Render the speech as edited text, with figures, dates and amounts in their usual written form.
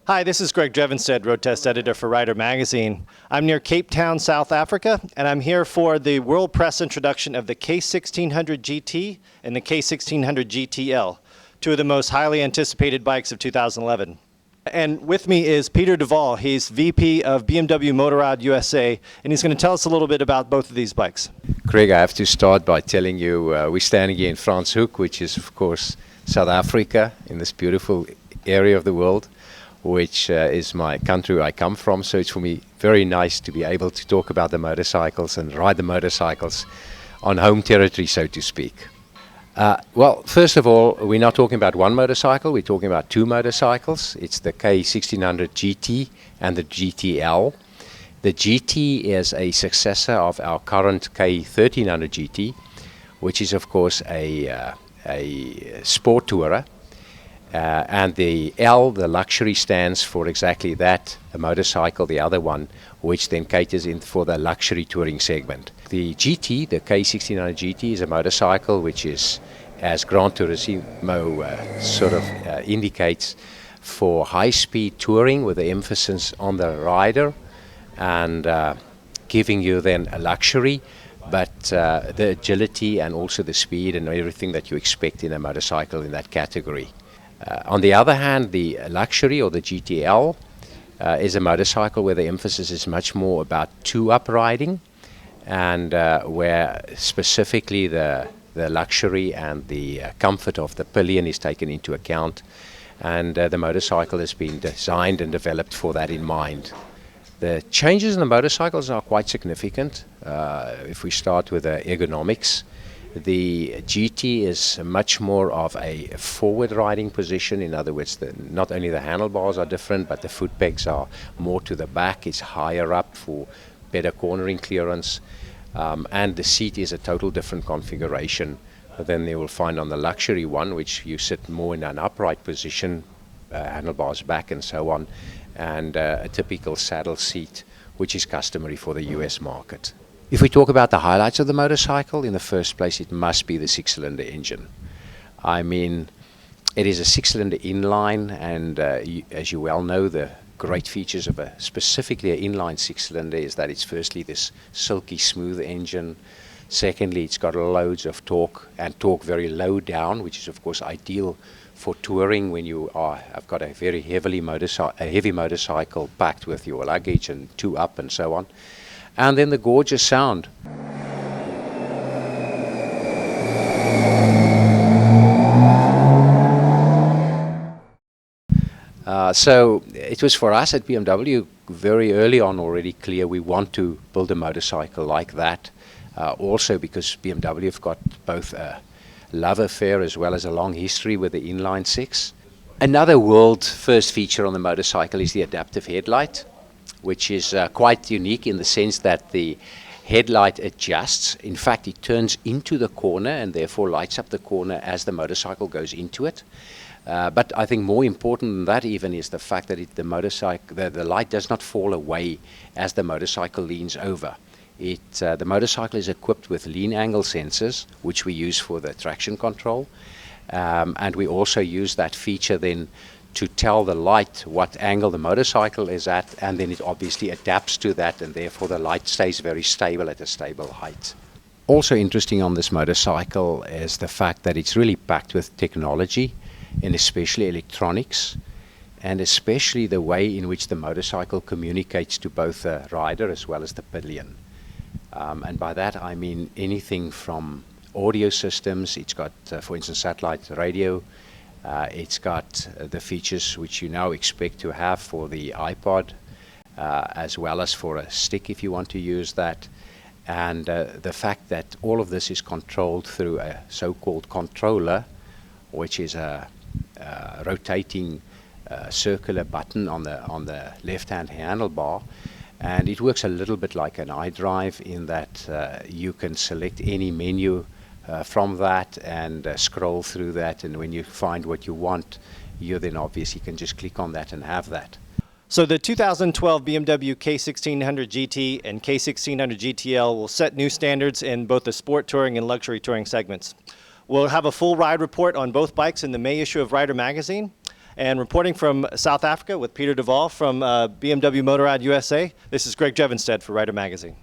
Hi, this is Greg Drevenstedt, road test editor for Rider Magazine. I'm near Cape Town, South Africa, and I'm here for the world press introduction of the K1600 GT and the K1600 GTL, two of the most highly anticipated bikes of 2011. And with me is Peter Duvall. He's VP of BMW Motorrad USA, and he's going to tell us a little bit about both of these bikes. Greg, I have to start by telling you we're standing here in Franschhoek, which is, of course, South Africa, in this beautiful area of the world, which is my country where I come from. So it's for me very nice to be able to talk about the motorcycles and ride the motorcycles on home territory, so to speak. Well, first of all, we're not talking about one motorcycle, we're talking about two motorcycles. It's the K1600 GT and the GTL. The GT is a successor of our current K1300 GT, which is of course a sport tourer. And the L, the luxury, stands for exactly that, a motorcycle, the other one, which then caters in for the luxury touring segment. The GT, the K1600 GT, is a motorcycle which is, as Gran Turismo indicates, for high-speed touring with the emphasis on the rider and giving you then a luxury, but the agility and also the speed and everything that you expect in a motorcycle in that category. On the other hand, the luxury, or the GTL, is a motorcycle where the emphasis is much more about two-up riding, and where specifically the luxury and the comfort of the pillion is taken into account, and the motorcycle has been designed and developed for that in mind. The changes in the motorcycles are quite significant. If we start with the ergonomics, the GT is much more of a forward riding position. In other words, not only the handlebars are different, but the foot pegs are more to the back. It's higher up for better cornering clearance. And the seat is a total different configuration than you will find on the luxury one, which you sit more in an upright position, handlebars back and so on, and a typical saddle seat, which is customary for the US market. If we talk about the highlights of the motorcycle, in the first place, it must be the six-cylinder engine. I mean, it is a six-cylinder inline, and as you well know, the great features of specifically an inline six-cylinder is that it's firstly this silky smooth engine. Secondly, it's got loads of torque, and torque very low down, which is of course ideal for touring when you have got a very heavy motorcycle packed with your luggage and two up and so on. And then the gorgeous sound. So it was for us at BMW very early on already clear we want to build a motorcycle like that. Also because BMW have got both a love affair as well as a long history with the inline six. Another world first feature on the motorcycle is the adaptive headlight, which is quite unique in the sense that the headlight adjusts. In fact, it turns into the corner and therefore lights up the corner as the motorcycle goes into it. But I think more important than that even is the fact that the light does not fall away as the motorcycle leans over. The motorcycle is equipped with lean angle sensors, which we use for the traction control. And we also use that feature then to tell the light what angle the motorcycle is at, and then it obviously adapts to that, and therefore the light stays very stable at a stable height. Also interesting on this motorcycle is the fact that it's really packed with technology, and especially electronics, and especially the way in which the motorcycle communicates to both the rider as well as the pillion. And by that I mean anything from audio systems. It's got, for instance, satellite radio. It's got the features which you now expect to have for the iPod, as well as for a stick if you want to use that. And the fact that all of this is controlled through a so-called controller, which is a rotating circular button on the left-hand handlebar. And it works a little bit like an iDrive in that you can select any menu from that and scroll through that, and when you find what you want, you then obviously can just click on that and have that. So the 2012 BMW K1600 GT and K1600 GTL will set new standards in both the sport touring and luxury touring segments. We'll have a full ride report on both bikes in the May issue of Rider Magazine. And reporting from South Africa with Peter Duvall from BMW Motorrad USA, this is Greg Drevenstedt for Rider Magazine.